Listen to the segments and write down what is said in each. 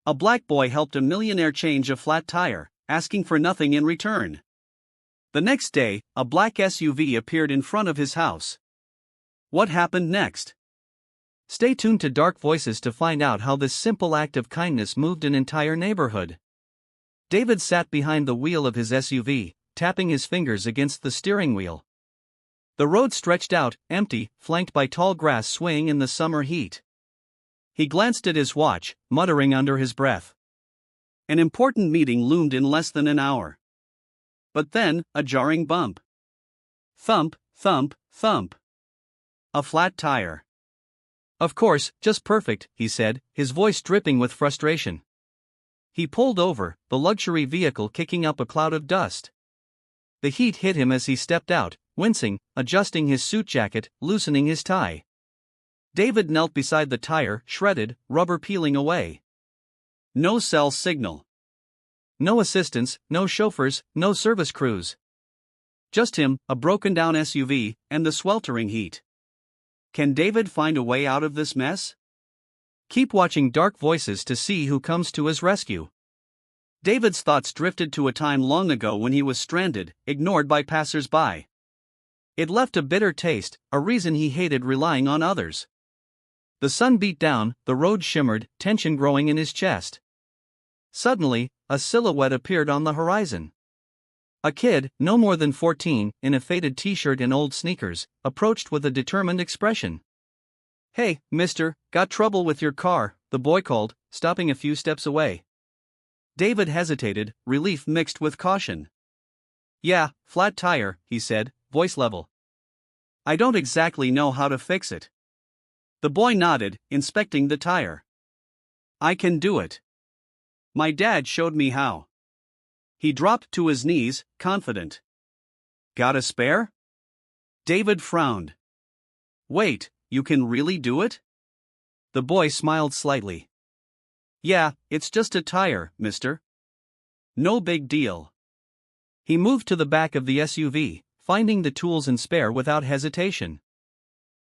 A black boy helped a millionaire change a flat tire, asking for nothing in return. The next day, a black SUV appeared in front of his house. What happened next? Stay tuned to Dark Voices to find out how this simple act of kindness moved an entire neighborhood. David sat behind the wheel of his SUV, tapping his fingers against the steering wheel. The road stretched out, empty, flanked by tall grass swaying in the summer heat. He glanced at his watch, muttering under his breath. An important meeting loomed in less than an hour. But then, a jarring bump. Thump, thump, thump. A flat tire. Of course, just perfect, he said, his voice dripping with frustration. He pulled over, the luxury vehicle kicking up a cloud of dust. The heat hit him as he stepped out, wincing, adjusting his suit jacket, loosening his tie. David knelt beside the tire, shredded, rubber peeling away. No cell signal. No assistance, no chauffeurs, no service crews. Just him, a broken-down SUV, and the sweltering heat. Can David find a way out of this mess? Keep watching Dark Voices to see who comes to his rescue. David's thoughts drifted to a time long ago when he was stranded, ignored by passers-by. It left a bitter taste, a reason he hated relying on others. The sun beat down, the road shimmered, tension growing in his chest. Suddenly, a silhouette appeared on the horizon. A kid, no more than 14, in a faded t-shirt and old sneakers, approached with a determined expression. "Hey, mister, got trouble with your car?" the boy called, stopping a few steps away. David hesitated, relief mixed with caution. "Yeah, flat tire," he said, voice level. "I don't exactly know how to fix it." The boy nodded, inspecting the tire. "I can do it. My dad showed me how." He dropped to his knees, confident. "Got a spare?" David frowned. "Wait, you can really do it?" The boy smiled slightly. "Yeah, it's just a tire, mister. No big deal." He moved to the back of the SUV, finding the tools and spare without hesitation.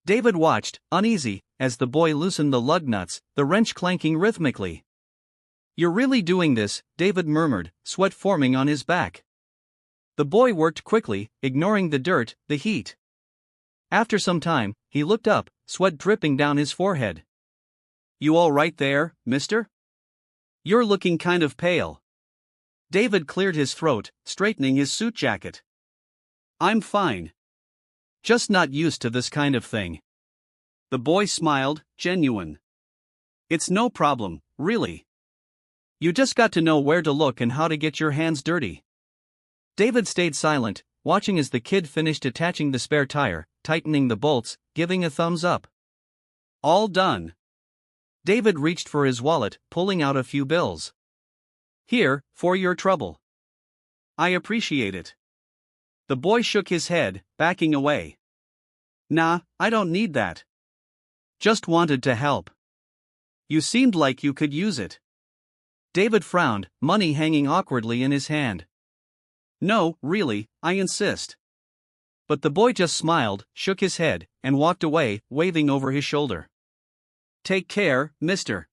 David watched, uneasy, as the boy loosened the lug nuts, the wrench clanking rhythmically. "You're really doing this," David murmured, sweat forming on his back. The boy worked quickly, ignoring the dirt, the heat. After some time, he looked up, sweat dripping down his forehead. "You all right there, mister? You're looking kind of pale." David cleared his throat, straightening his suit jacket. "I'm fine. Just not used to this kind of thing." The boy smiled, genuine. "It's no problem, really. You just got to know where to look and how to get your hands dirty." David stayed silent, watching as the kid finished attaching the spare tire, tightening the bolts, giving a thumbs up. "All done." David reached for his wallet, pulling out a few bills. "Here, for your trouble." "I appreciate it." The boy shook his head, backing away. "Nah, I don't need that. Just wanted to help. You seemed like you could use it." David frowned, money hanging awkwardly in his hand. "No, really, I insist." But the boy just smiled, shook his head, and walked away, waving over his shoulder. "Take care, mister.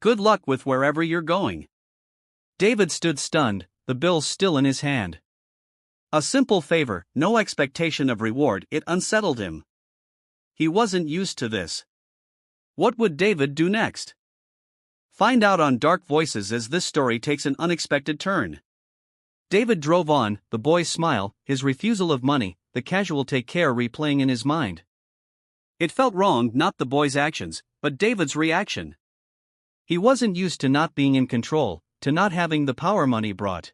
Good luck with wherever you're going." David stood stunned, the bills still in his hand. A simple favor, no expectation of reward, it unsettled him. He wasn't used to this. What would David do next? Find out on Dark Voices as this story takes an unexpected turn. David drove on, the boy's smile, his refusal of money, the casual take care replaying in his mind. It felt wrong, not the boy's actions, but David's reaction. He wasn't used to not being in control, to not having the power money brought.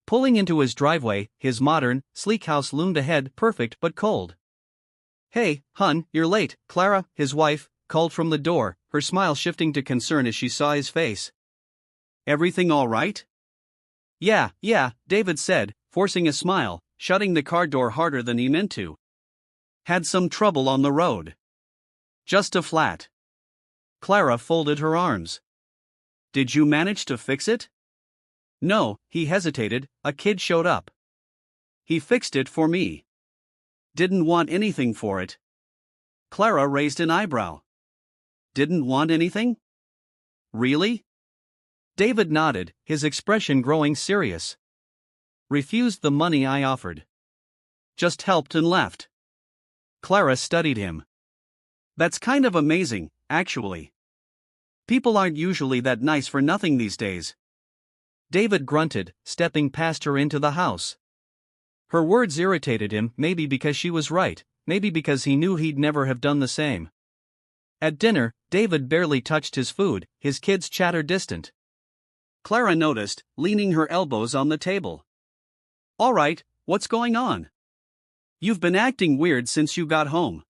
Pulling into his driveway, his modern, sleek house loomed ahead, perfect but cold. "Hey, hun, you're late," Clara, his wife, called from the door, her smile shifting to concern as she saw his face. "Everything all right?" Yeah, David said, forcing a smile, shutting the car door harder than he meant to. "Had some trouble on the road. Just a flat." Clara folded her arms. "Did you manage to fix it?" "No," he hesitated, "a kid showed up. He fixed it for me. Didn't want anything for it." Clara raised an eyebrow. "Didn't want anything? Really?" David nodded, his expression growing serious. Refused the money I offered. Just helped and left. Clara studied him. That's kind of amazing, actually. People aren't usually that nice for nothing these days. David grunted, stepping past her into the house. Her words irritated him, maybe because she was right, maybe because he knew he'd never have done the same. At dinner, David barely touched his food, his kids' chatter distant. Clara noticed, leaning her elbows on the table. All right, what's going on? You've been acting weird since you got home.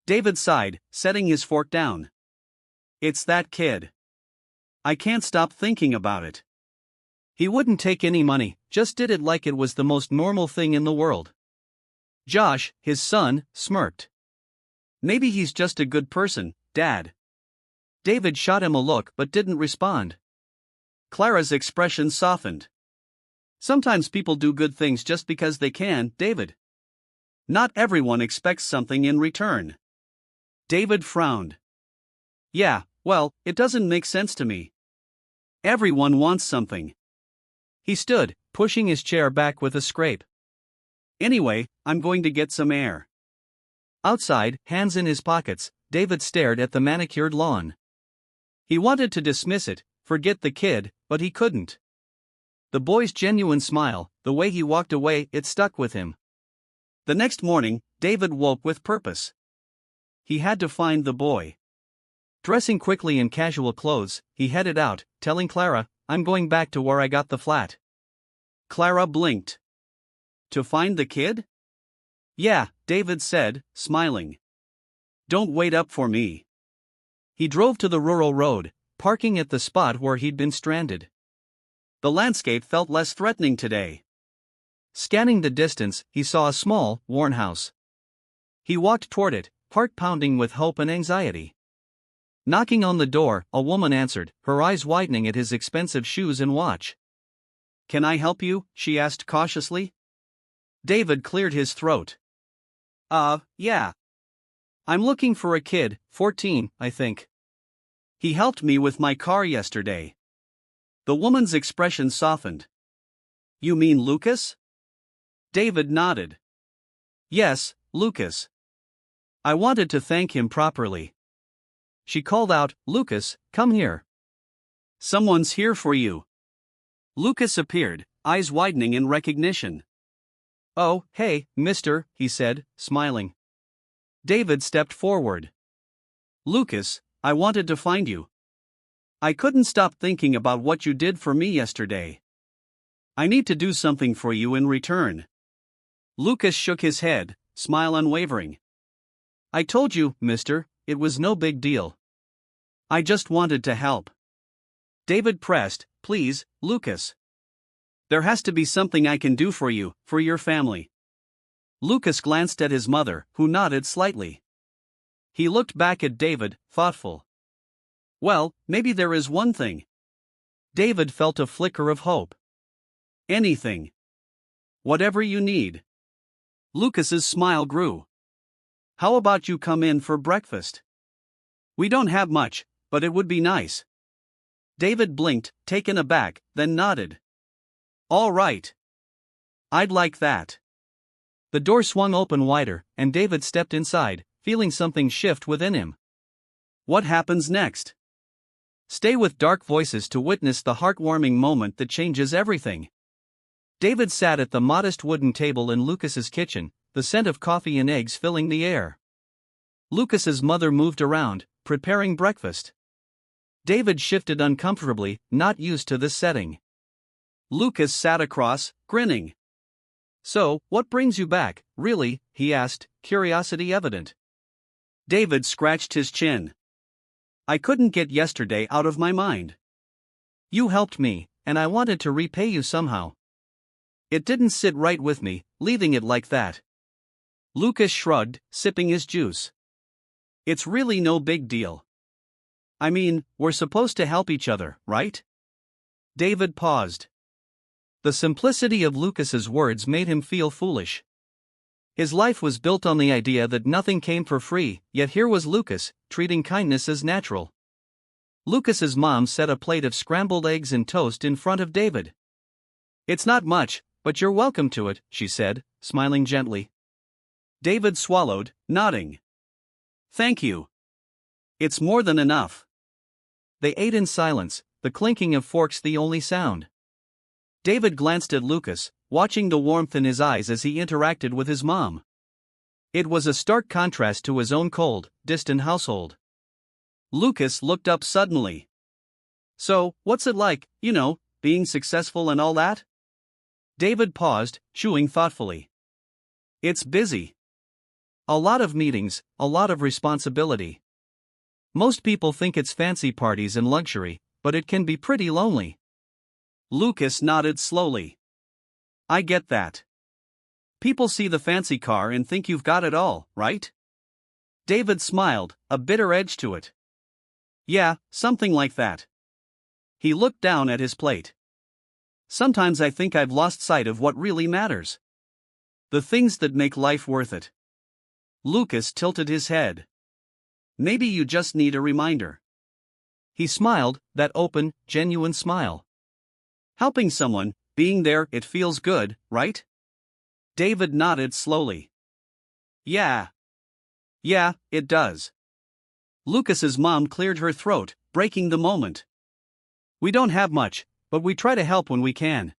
David sighed, setting his fork down. It's that kid. I can't stop thinking about it. He wouldn't take any money, just did it like it was the most normal thing in the world. Josh, his son, smirked. Maybe he's just a good person, Dad. David shot him a look but didn't respond. Clara's expression softened. Sometimes people do good things just because they can, David. Not everyone expects something in return. David frowned. Yeah, well, it doesn't make sense to me. Everyone wants something. He stood, pushing his chair back with a scrape. Anyway, I'm going to get some air. Outside, hands in his pockets, David stared at the manicured lawn. He wanted to dismiss it, forget the kid, but he couldn't. The boy's genuine smile, the way he walked away, it stuck with him. The next morning, David woke with purpose. He had to find the boy. Dressing quickly in casual clothes, he headed out, telling Clara, I'm going back to where I got the flat. Clara blinked. To find the kid? Yeah, David said, smiling. Don't wait up for me. He drove to the rural road, parking at the spot where he'd been stranded. The landscape felt less threatening today. Scanning the distance, he saw a small, worn house. He walked toward it, heart pounding with hope and anxiety. Knocking on the door, a woman answered, her eyes widening at his expensive shoes and watch. Can I help you? She asked cautiously. David cleared his throat. Yeah. I'm looking for a kid, 14, I think. He helped me with my car yesterday. The woman's expression softened. You mean Lucas? David nodded. Yes, Lucas. I wanted to thank him properly. She called out, Lucas, come here. Someone's here for you. Lucas appeared, eyes widening in recognition. Oh, hey, mister, he said, smiling. David stepped forward. Lucas, I wanted to find you. I couldn't stop thinking about what you did for me yesterday. I need to do something for you in return. Lucas shook his head, smile unwavering. I told you, mister, it was no big deal. I just wanted to help. David pressed, please, Lucas. There has to be something I can do for you, for your family. Lucas glanced at his mother, who nodded slightly. He looked back at David, thoughtful. Well, maybe there is one thing. David felt a flicker of hope. Anything. Whatever you need. Lucas's smile grew. How about you come in for breakfast? We don't have much, but it would be nice. David blinked, taken aback, then nodded. All right. I'd like that. The door swung open wider, and David stepped inside, feeling something shift within him. What happens next? Stay with Dark Voices to witness the heartwarming moment that changes everything. David sat at the modest wooden table in Lucas's kitchen, the scent of coffee and eggs filling the air. Lucas's mother moved around, preparing breakfast. David shifted uncomfortably, not used to this setting. Lucas sat across, grinning. So, what brings you back, really? He asked, curiosity evident. David scratched his chin. I couldn't get yesterday out of my mind. You helped me, and I wanted to repay you somehow. It didn't sit right with me, leaving it like that. Lucas shrugged, sipping his juice. It's really no big deal. I mean, we're supposed to help each other, right? David paused. The simplicity of Lucas's words made him feel foolish. His life was built on the idea that nothing came for free, yet here was Lucas, treating kindness as natural. Lucas's mom set a plate of scrambled eggs and toast in front of David. "It's not much, but you're welcome to it," she said, smiling gently. David swallowed, nodding. "Thank you. It's more than enough." They ate in silence, the clinking of forks the only sound. David glanced at Lucas, watching the warmth in his eyes as he interacted with his mom. It was a stark contrast to his own cold, distant household. Lucas looked up suddenly. "So, what's it like, being successful and all that?" David paused, chewing thoughtfully. "It's busy. A lot of meetings, a lot of responsibility. Most people think it's fancy parties and luxury, but it can be pretty lonely." Lucas nodded slowly. "I get that. People see the fancy car and think you've got it all, right?" David smiled, a bitter edge to it. "Yeah, something like that." He looked down at his plate. "Sometimes I think I've lost sight of what really matters. The things that make life worth it." Lucas tilted his head. "Maybe you just need a reminder." He smiled, that open, genuine smile. "Helping someone, being there, it feels good, right?" David nodded slowly. Yeah, it does." Lucas's mom cleared her throat, breaking the moment. "We don't have much, but we try to help when we can.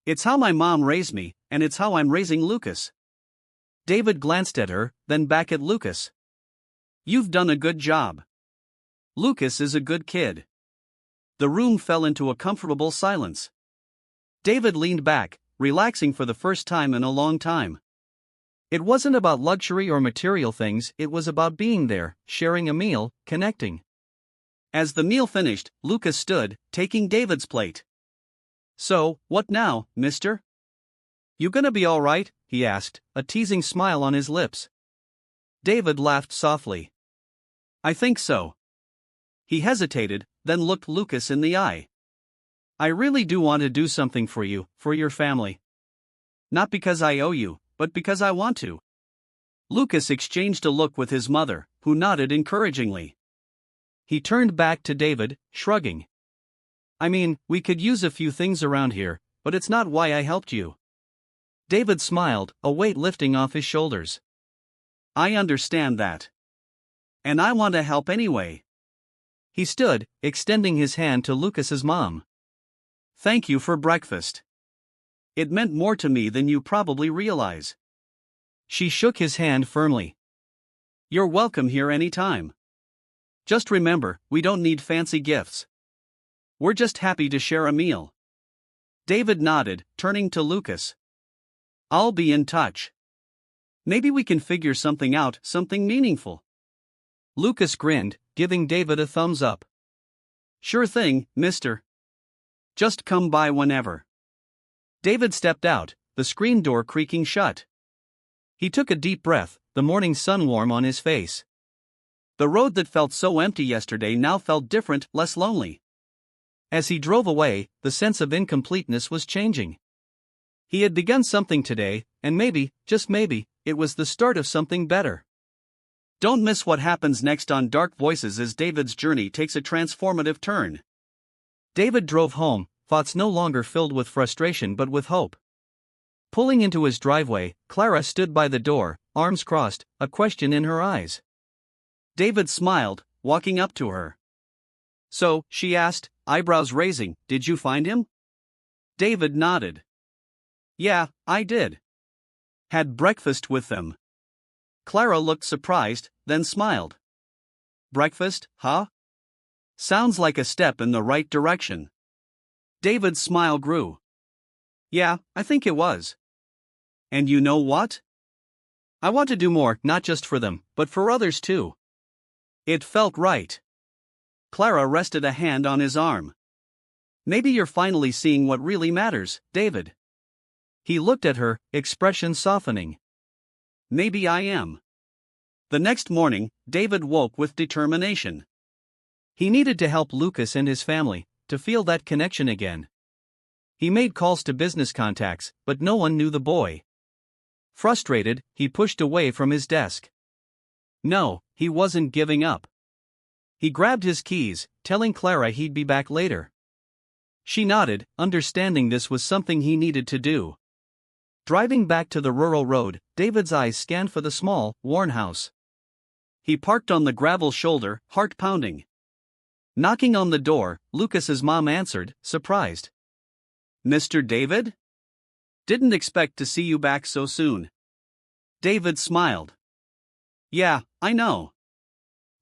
It's how my mom raised me, and it's how I'm raising Lucas." David glanced at her, then back at Lucas. "You've done a good job. Lucas is a good kid." The room fell into a comfortable silence. David leaned back, relaxing for the first time in a long time. It wasn't about luxury or material things, it was about being there, sharing a meal, connecting. As the meal finished, Lucas stood, taking David's plate. "So, what now, mister? You gonna be all right?" he asked, a teasing smile on his lips. David laughed softly. "I think so." He hesitated, then looked Lucas in the eye. "I really do want to do something for you, for your family. Not because I owe you, but because I want to." Lucas exchanged a look with his mother, who nodded encouragingly. He turned back to David, shrugging. "I mean, we could use a few things around here, but it's not why I helped you." David smiled, a weight lifting off his shoulders. "I understand that. And I want to help anyway." He stood, extending his hand to Lucas's mom. "Thank you for breakfast. It meant more to me than you probably realize." She shook his hand firmly. "You're welcome here anytime. Just remember, we don't need fancy gifts. We're just happy to share a meal." David nodded, turning to Lucas. "I'll be in touch. Maybe we can figure something out, something meaningful." Lucas grinned, giving David a thumbs up. "Sure thing, mister. Just come by whenever." David stepped out, the screen door creaking shut. He took a deep breath, the morning sun warm on his face. The road that felt so empty yesterday now felt different, less lonely. As he drove away, the sense of incompleteness was changing. He had begun something today, and maybe, just maybe, it was the start of something better. Don't miss what happens next on Dark Voices as David's journey takes a transformative turn. David drove home, thoughts no longer filled with frustration but with hope. Pulling into his driveway, Clara stood by the door, arms crossed, a question in her eyes. David smiled, walking up to her. "So," she asked, eyebrows raising, "did you find him?" David nodded. "Yeah, I did. Had breakfast with them." Clara looked surprised, then smiled. "Breakfast, huh? Sounds like a step in the right direction." David's smile grew. "Yeah, I think it was. And you know what? I want to do more, not just for them, but for others too." It felt right. Clara rested a hand on his arm. "Maybe you're finally seeing what really matters, David." He looked at her, expression softening. "Maybe I am." The next morning, David woke with determination. He needed to help Lucas and his family, to feel that connection again. He made calls to business contacts, but no one knew the boy. Frustrated, he pushed away from his desk. No, he wasn't giving up. He grabbed his keys, telling Clara he'd be back later. She nodded, understanding this was something he needed to do. Driving back to the rural road, David's eyes scanned for the small, worn house. He parked on the gravel shoulder, heart pounding. Knocking on the door, Lucas's mom answered, surprised. "Mr. David? Didn't expect to see you back so soon." David smiled. "Yeah, I know.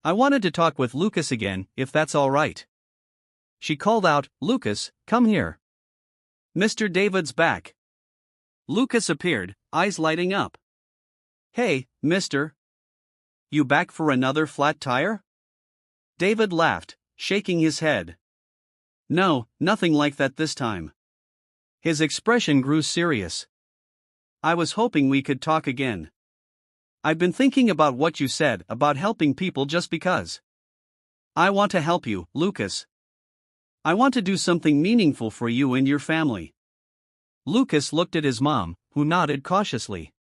I wanted to talk with Lucas again, if that's all right." She called out, "Lucas, come here." "Mr. David's back." Lucas appeared, eyes lighting up. "Hey, mister. You back for another flat tire?" David laughed, shaking his head. "No, nothing like that this time." His expression grew serious. "I was hoping we could talk again. I've been thinking about what you said about helping people just because. I want to help you, Lucas. I want to do something meaningful for you and your family." Lucas looked at his mom, who nodded cautiously.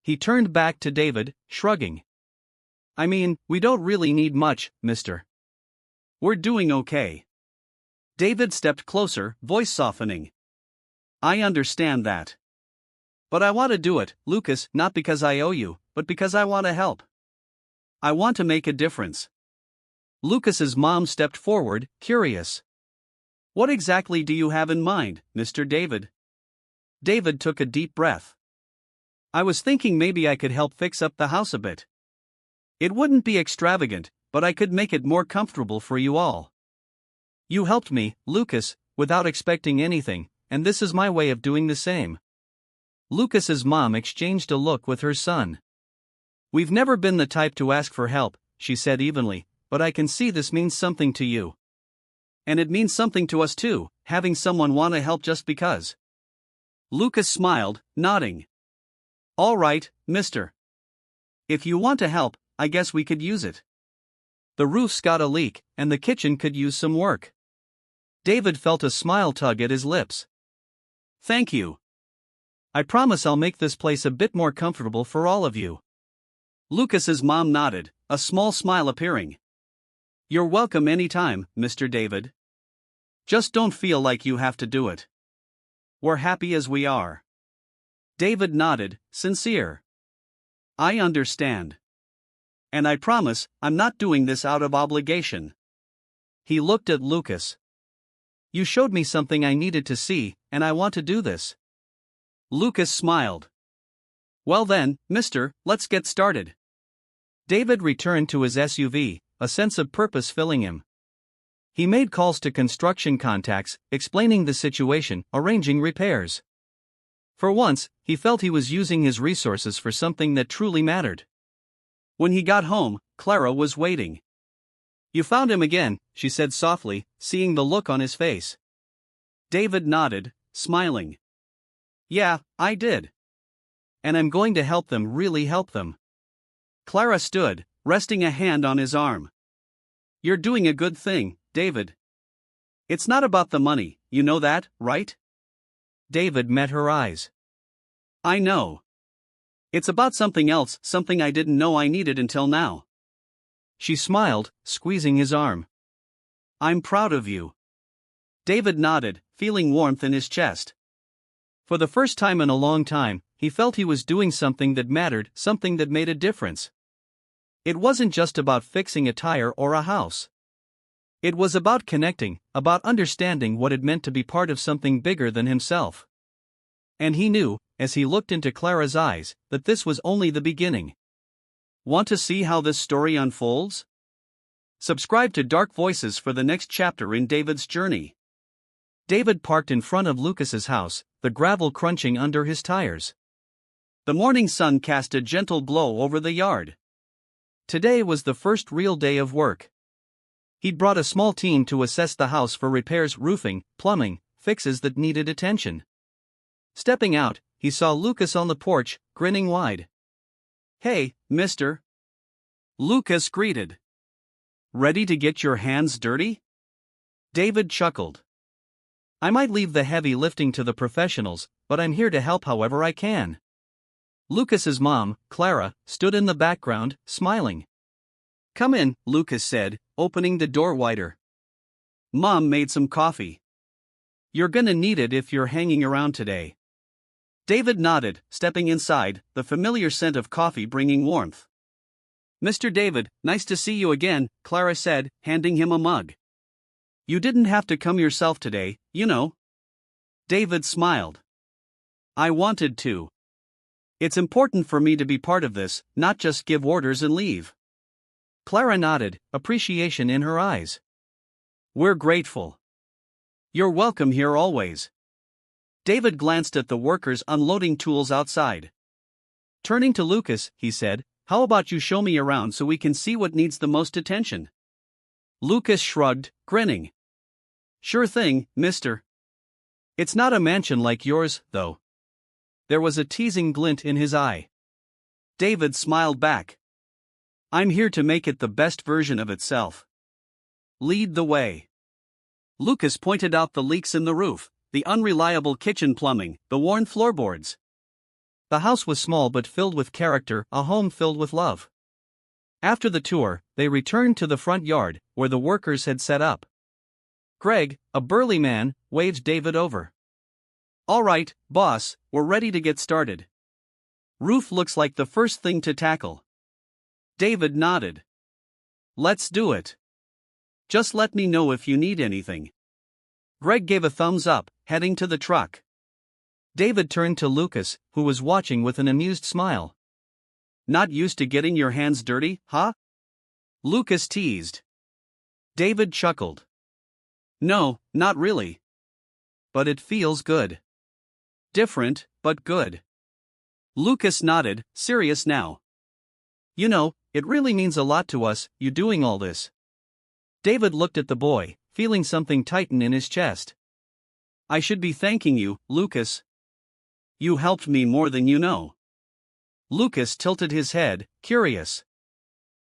He turned back to David, shrugging. "I mean, we don't really need much, mister. We're doing okay." David stepped closer, voice softening. "I understand that. But I want to do it, Lucas, not because I owe you, but because I want to help. I want to make a difference." Lucas's mom stepped forward, curious. "What exactly do you have in mind, Mr. David?" David took a deep breath. "I was thinking maybe I could help fix up the house a bit. It wouldn't be extravagant, but I could make it more comfortable for you all. You helped me, Lucas, without expecting anything, and this is my way of doing the same." Lucas's mom exchanged a look with her son. "We've never been the type to ask for help," she said evenly, "but I can see this means something to you. And it means something to us too, having someone want to help just because." Lucas smiled, nodding. "All right, mister. If you want to help, I guess we could use it. The roof's got a leak, and the kitchen could use some work." David felt a smile tug at his lips. "Thank you. I promise I'll make this place a bit more comfortable for all of you." Lucas's mom nodded, a small smile appearing. "You're welcome anytime, Mr. David. Just don't feel like you have to do it. We're happy as we are." David nodded, sincere. "I understand. And I promise, I'm not doing this out of obligation." He looked at Lucas. "You showed me something I needed to see, and I want to do this." Lucas smiled. "Well then, mister, let's get started." David returned to his SUV, a sense of purpose filling him. He made calls to construction contacts, explaining the situation, arranging repairs. For once, he felt he was using his resources for something that truly mattered. When he got home, Clara was waiting. "You found him again," she said softly, seeing the look on his face. David nodded, smiling. "Yeah, I did. And I'm going to help them, really help them." Clara stood, resting a hand on his arm. "You're doing a good thing, David. It's not about the money, you know that, right?" David met her eyes. "I know. It's about something else, something I didn't know I needed until now." She smiled, squeezing his arm. "I'm proud of you." David nodded, feeling warmth in his chest. For the first time in a long time, he felt he was doing something that mattered, something that made a difference. It wasn't just about fixing a tire or a house. It was about connecting, about understanding what it meant to be part of something bigger than himself. And he knew, as he looked into Clara's eyes, that this was only the beginning. Want to see how this story unfolds? Subscribe to Dark Voices for the next chapter in David's journey. David parked in front of Lucas's house, the gravel crunching under his tires. The morning sun cast a gentle glow over the yard. Today was the first real day of work. He'd brought a small team to assess the house for repairs, roofing, plumbing, fixes that needed attention. Stepping out, he saw Lucas on the porch, grinning wide. "Hey, mister." Lucas greeted. "Ready to get your hands dirty?" David chuckled. "I might leave the heavy lifting to the professionals, but I'm here to help however I can." Lucas's mom, Clara, stood in the background, smiling. "Come in," Lucas said, opening the door wider. Mom made some coffee. You're gonna need it if you're hanging around today. David nodded, stepping inside, the familiar scent of coffee bringing warmth. Mr. David, nice to see you again, Clara said, handing him a mug. You didn't have to come yourself today, you know. David smiled. I wanted to. It's important for me to be part of this, not just give orders and leave. Clara nodded, appreciation in her eyes. We're grateful. You're welcome here always. David glanced at the workers unloading tools outside. Turning to Lucas, he said, how about you show me around so we can see what needs the most attention? Lucas shrugged, grinning. Sure thing, mister. It's not a mansion like yours, though. There was a teasing glint in his eye. David smiled back. I'm here to make it the best version of itself. Lead the way. Lucas pointed out the leaks in the roof, the unreliable kitchen plumbing, the worn floorboards. The house was small but filled with character, a home filled with love. After the tour, they returned to the front yard, where the workers had set up. Greg, a burly man, waved David over. All right, boss, we're ready to get started. Roof looks like the first thing to tackle. David nodded. Let's do it. Just let me know if you need anything. Greg gave a thumbs up, heading to the truck. David turned to Lucas, who was watching with an amused smile. Not used to getting your hands dirty, huh? Lucas teased. David chuckled. No, not really. But it feels good. Different, but good. Lucas nodded, serious now. You know, it really means a lot to us, you doing all this. David looked at the boy, feeling something tighten in his chest. I should be thanking you, Lucas. You helped me more than you know. Lucas tilted his head, curious.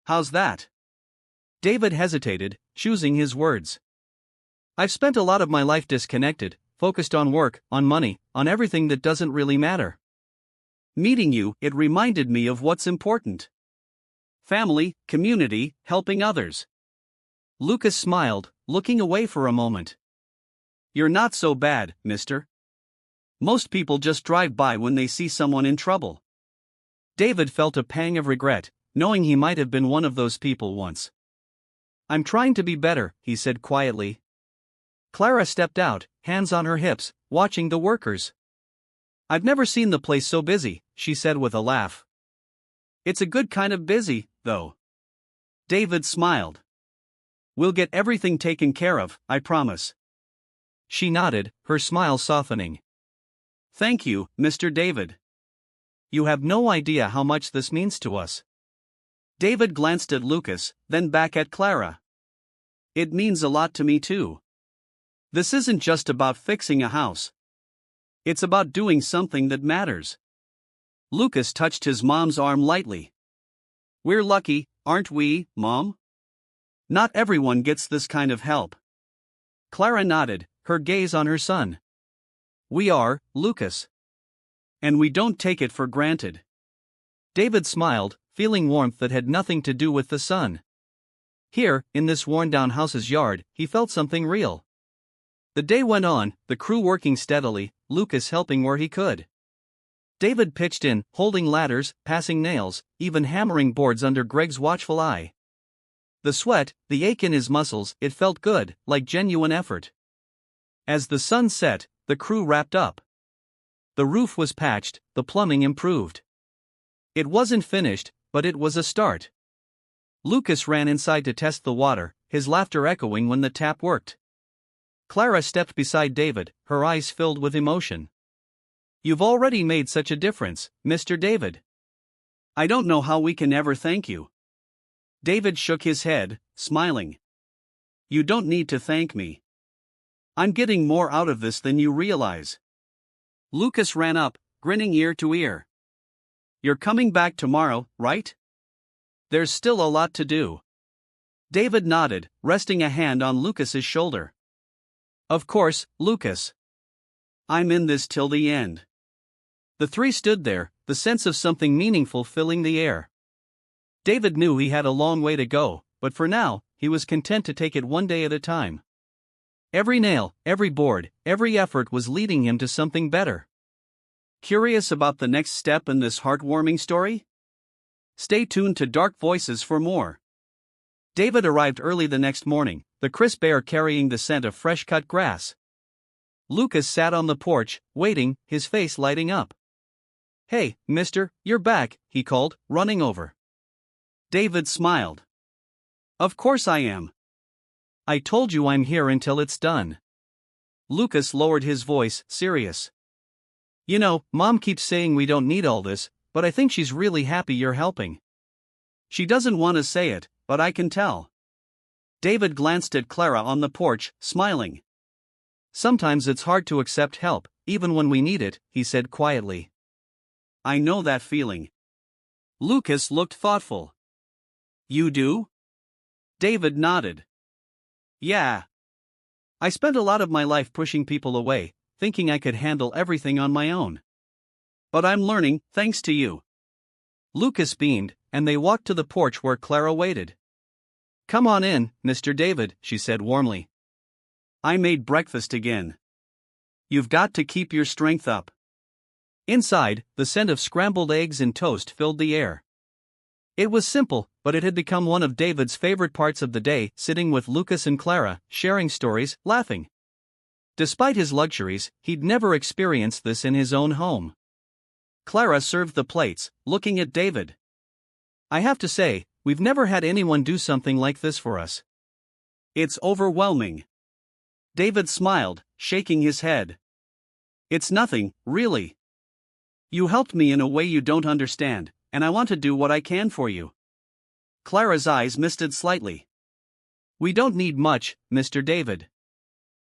How's that? David hesitated, choosing his words. I've spent a lot of my life disconnected, focused on work, on money, on everything that doesn't really matter. Meeting you, it reminded me of what's important. Family, community, helping others. Lucas smiled, looking away for a moment. You're not so bad, mister. Most people just drive by when they see someone in trouble. David felt a pang of regret, knowing he might have been one of those people once. I'm trying to be better, he said quietly. Clara stepped out, hands on her hips, watching the workers. I've never seen the place so busy, she said with a laugh. It's a good kind of busy, though. David smiled. We'll get everything taken care of, I promise. She nodded, her smile softening. Thank you, Mr. David. You have no idea how much this means to us. David glanced at Lucas, then back at Clara. It means a lot to me too. This isn't just about fixing a house. It's about doing something that matters. Lucas touched his mom's arm lightly. We're lucky, aren't we, Mom? Not everyone gets this kind of help. Clara nodded, her gaze on her son. We are, Lucas. And we don't take it for granted. David smiled, feeling warmth that had nothing to do with the sun. Here, in this worn-down house's yard, he felt something real. The day went on, the crew working steadily, Lucas helping where he could. David pitched in, holding ladders, passing nails, even hammering boards under Greg's watchful eye. The sweat, the ache in his muscles, it felt good, like genuine effort. As the sun set, the crew wrapped up. The roof was patched, the plumbing improved. It wasn't finished, but it was a start. Lucas ran inside to test the water, his laughter echoing when the tap worked. Clara stepped beside David, her eyes filled with emotion. You've already made such a difference, Mr. David. I don't know how we can ever thank you. David shook his head, smiling. You don't need to thank me. I'm getting more out of this than you realize. Lucas ran up, grinning ear to ear. You're coming back tomorrow, right? There's still a lot to do. David nodded, resting a hand on Lucas's shoulder. Of course, Lucas. I'm in this till the end. The three stood there, the sense of something meaningful filling the air. David knew he had a long way to go, but for now, he was content to take it one day at a time. Every nail, every board, every effort was leading him to something better. Curious about the next step in this heartwarming story? Stay tuned to Dark Voices for more. David arrived early the next morning, the crisp air carrying the scent of fresh-cut grass. Lucas sat on the porch, waiting, his face lighting up. "Hey, mister, you're back," he called, running over. David smiled. "Of course I am. I told you I'm here until it's done." Lucas lowered his voice, serious. "You know, Mom keeps saying we don't need all this, but I think she's really happy you're helping. She doesn't want to say it, but I can tell." David glanced at Clara on the porch, smiling. "Sometimes it's hard to accept help, even when we need it," he said quietly. "I know that feeling." Lucas looked thoughtful. "You do?" David nodded. "Yeah. I spent a lot of my life pushing people away, thinking I could handle everything on my own. But I'm learning, thanks to you." Lucas beamed, and they walked to the porch where Clara waited. "Come on in, Mr. David," she said warmly. "I made breakfast again. You've got to keep your strength up." Inside, the scent of scrambled eggs and toast filled the air. It was simple, but it had become one of David's favorite parts of the day, sitting with Lucas and Clara, sharing stories, laughing. Despite his luxuries, he'd never experienced this in his own home. Clara served the plates, looking at David. "I have to say, we've never had anyone do something like this for us. It's overwhelming." David smiled, shaking his head. "It's nothing, really. You helped me in a way you don't understand, and I want to do what I can for you." Clara's eyes misted slightly. "We don't need much, Mr. David.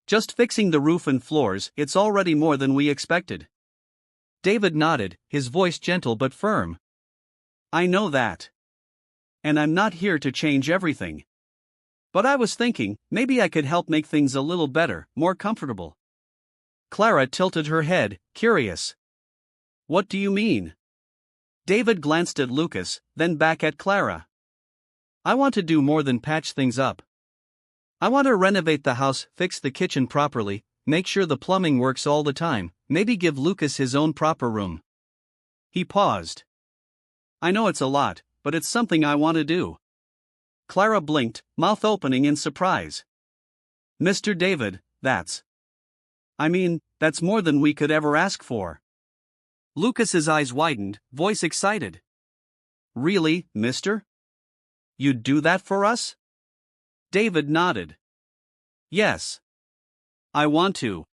Just fixing the roof and floors, it's already more than we expected." David nodded, his voice gentle but firm. "I know that. And I'm not here to change everything. But I was thinking, maybe I could help make things a little better, more comfortable." Clara tilted her head, curious. "What do you mean?" David glanced at Lucas, then back at Clara. "I want to do more than patch things up. I want to renovate the house, fix the kitchen properly, make sure the plumbing works all the time, maybe give Lucas his own proper room." He paused. "I know it's a lot, but it's something I want to do." Clara blinked, mouth opening in surprise. "Mr. David, that's more than we could ever ask for." Lucas's eyes widened, voice excited. "Really, mister? You'd do that for us?" David nodded. "Yes. I want to.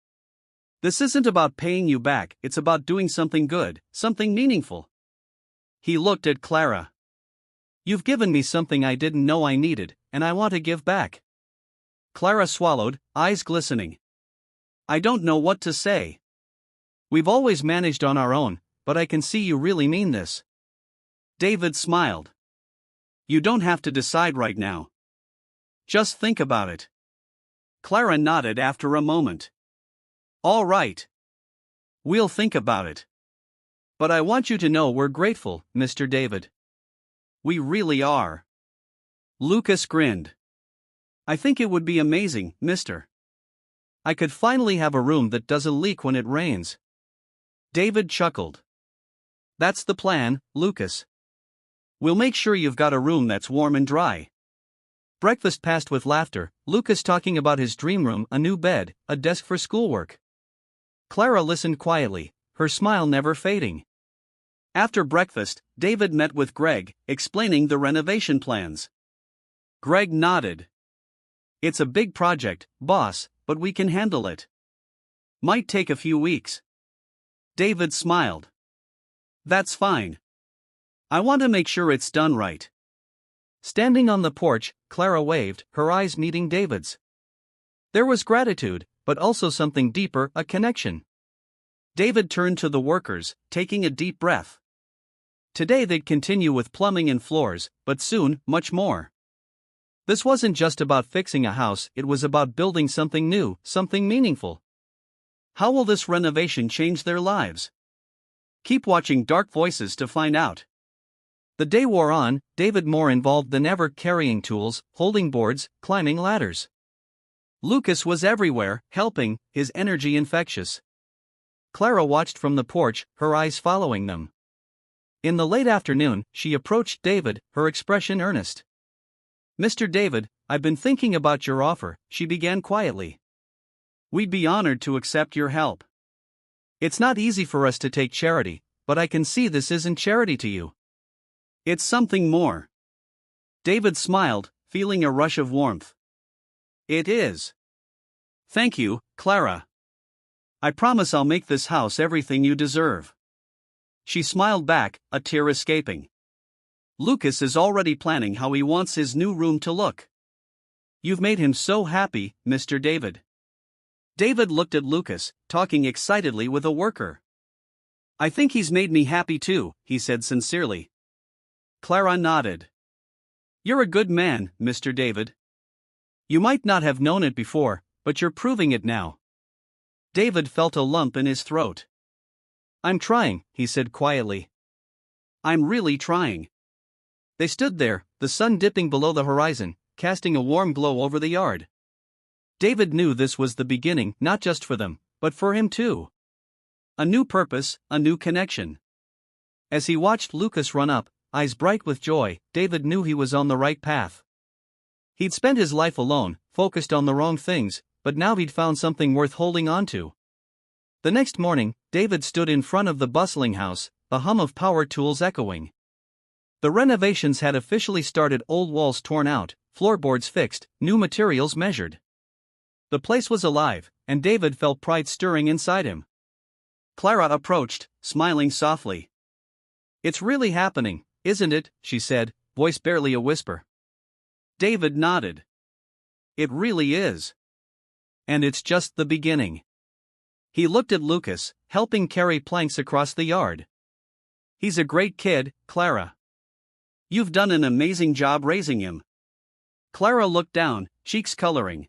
This isn't about paying you back, it's about doing something good, something meaningful." He looked at Clara. "You've given me something I didn't know I needed, and I want to give back." Clara swallowed, eyes glistening. "I don't know what to say. We've always managed on our own, but I can see you really mean this." David smiled. "You don't have to decide right now. Just think about it." Clara nodded after a moment. "All right. We'll think about it. But I want you to know we're grateful, Mr. David. We really are." Lucas grinned. "I think it would be amazing, mister. I could finally have a room that doesn't leak when it rains." David chuckled. "That's the plan, Lucas. We'll make sure you've got a room that's warm and dry." Breakfast passed with laughter, Lucas talking about his dream room, a new bed, a desk for schoolwork. Clara listened quietly, her smile never fading. After breakfast, David met with Greg, explaining the renovation plans. Greg nodded. "It's a big project, boss, but we can handle it. Might take a few weeks." David smiled. "That's fine. I want to make sure it's done right." Standing on the porch, Clara waved, her eyes meeting David's. There was gratitude, but also something deeper, a connection. David turned to the workers, taking a deep breath. Today they'd continue with plumbing and floors, but soon, much more. This wasn't just about fixing a house, it was about building something new, something meaningful. How will this renovation change their lives? Keep watching Dark Voices to find out. The day wore on, David more involved than ever, carrying tools, holding boards, climbing ladders. Lucas was everywhere, helping, his energy infectious. Clara watched from the porch, her eyes following them. In the late afternoon, she approached David, her expression earnest. "Mr. David, I've been thinking about your offer," she began quietly. "We'd be honored to accept your help. It's not easy for us to take charity, but I can see this isn't charity to you. It's something more." David smiled, feeling a rush of warmth. "It is. Thank you, Clara. I promise I'll make this house everything you deserve." She smiled back, a tear escaping. "Lucas is already planning how he wants his new room to look. You've made him so happy, Mr. David." David looked at Lucas, talking excitedly with a worker. "I think he's made me happy too," he said sincerely. Clara nodded. "You're a good man, Mr. David. You might not have known it before, but you're proving it now." David felt a lump in his throat. "I'm trying," he said quietly. "I'm really trying." They stood there, the sun dipping below the horizon, casting a warm glow over the yard. David knew this was the beginning, not just for them, but for him too. A new purpose, a new connection. As he watched Lucas run up, eyes bright with joy, David knew he was on the right path. He'd spent his life alone, focused on the wrong things, but now he'd found something worth holding on to. The next morning, David stood in front of the bustling house, the hum of power tools echoing. The renovations had officially started, old walls torn out, floorboards fixed, new materials measured. The place was alive, and David felt pride stirring inside him. Clara approached, smiling softly. "It's really happening, isn't it?" she said, voice barely a whisper. David nodded. "It really is. And it's just the beginning." He looked at Lucas, helping carry planks across the yard. "He's a great kid, Clara. You've done an amazing job raising him." Clara looked down, cheeks coloring.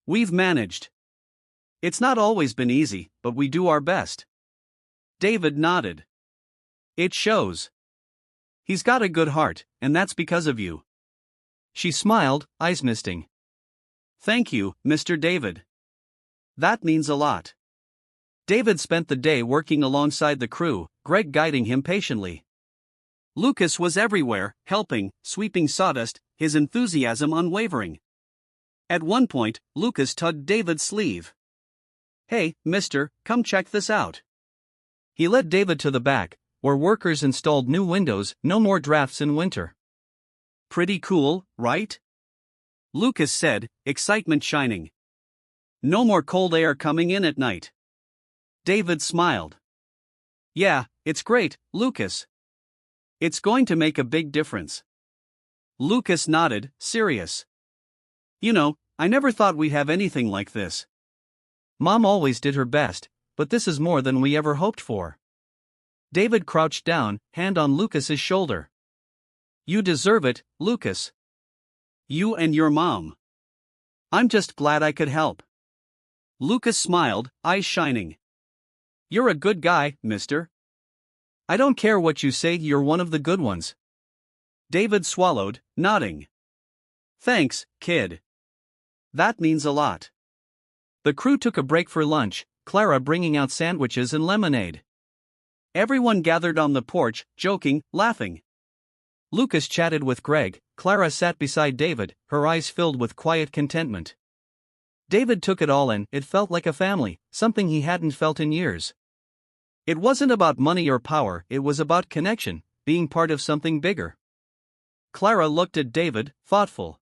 "We've managed. It's not always been easy, but we do our best." David nodded. "It shows. He's got a good heart, and that's because of you." She smiled, eyes misting. "Thank you, Mr. David. That means a lot." David spent the day working alongside the crew, Greg guiding him patiently. Lucas was everywhere, helping, sweeping sawdust, his enthusiasm unwavering. At one point, Lucas tugged David's sleeve. "Hey, mister, come check this out." He led David to the back, where workers installed new windows, no more drafts in winter. "Pretty cool, right?" Lucas said, excitement shining. "No more cold air coming in at night." David smiled. "Yeah, it's great, Lucas. It's going to make a big difference." Lucas nodded, serious. "You know, I never thought we'd have anything like this. Mom always did her best, but this is more than we ever hoped for." David crouched down, hand on Lucas's shoulder. "You deserve it, Lucas. You and your mom. I'm just glad I could help." Lucas smiled, eyes shining. "You're a good guy, mister. I don't care what you say, you're one of the good ones." David swallowed, nodding. "Thanks, kid. That means a lot." The crew took a break for lunch, Clara bringing out sandwiches and lemonade. Everyone gathered on the porch, joking, laughing. Lucas chatted with Greg, Clara sat beside David, her eyes filled with quiet contentment. David took it all in, it felt like a family, something he hadn't felt in years. It wasn't about money or power, it was about connection, being part of something bigger. Clara looked at David, thoughtful.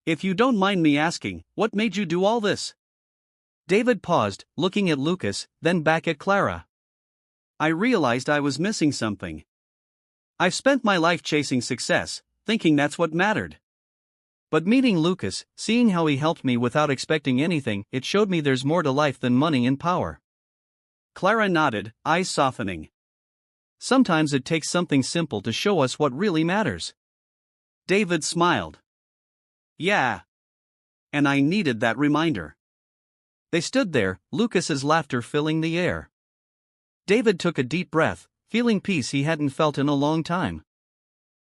"If you don't mind me asking, what made you do all this?" David paused, looking at Lucas, then back at Clara. "I realized I was missing something. I've spent my life chasing success, thinking that's what mattered. But meeting Lucas, seeing how he helped me without expecting anything, it showed me there's more to life than money and power." Clara nodded, eyes softening. "Sometimes it takes something simple to show us what really matters." David smiled. "Yeah. And I needed that reminder." They stood there, Lucas's laughter filling the air. David took a deep breath, feeling peace he hadn't felt in a long time.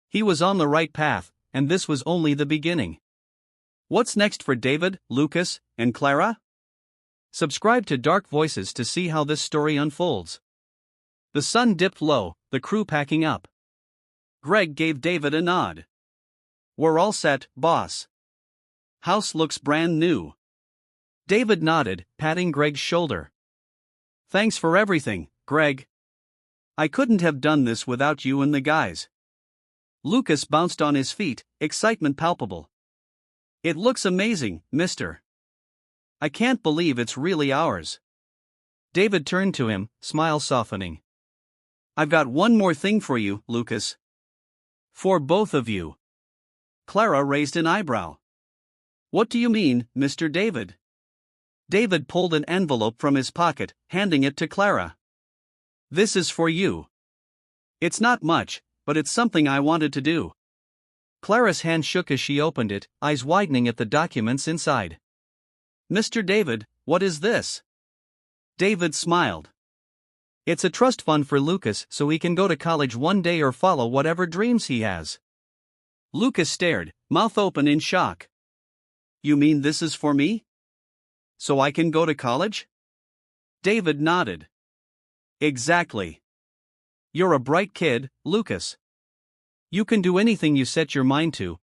He was on the right path, and this was only the beginning. What's next for David, Lucas, and Clara? Subscribe to Dark Voices to see how this story unfolds. The sun dipped low, the crew packing up. Greg gave David a nod. We're all set, boss. House looks brand new. David nodded, patting Greg's shoulder. Thanks for everything, Greg. I couldn't have done this without you and the guys. Lucas bounced on his feet, excitement palpable. It looks amazing, mister. I can't believe it's really ours. David turned to him, smile softening. I've got one more thing for you, Lucas. For both of you. Clara raised an eyebrow. What do you mean, Mr. David? David pulled an envelope from his pocket, handing it to Clara. This is for you. It's not much, but it's something I wanted to do. Clara's hand shook as she opened it, eyes widening at the documents inside. Mr. David, what is this? David smiled. It's a trust fund for Lucas so he can go to college one day or follow whatever dreams he has. Lucas stared, mouth open in shock. You mean this is for me? So I can go to college? David nodded. Exactly. You're a bright kid, Lucas. You can do anything you set your mind to,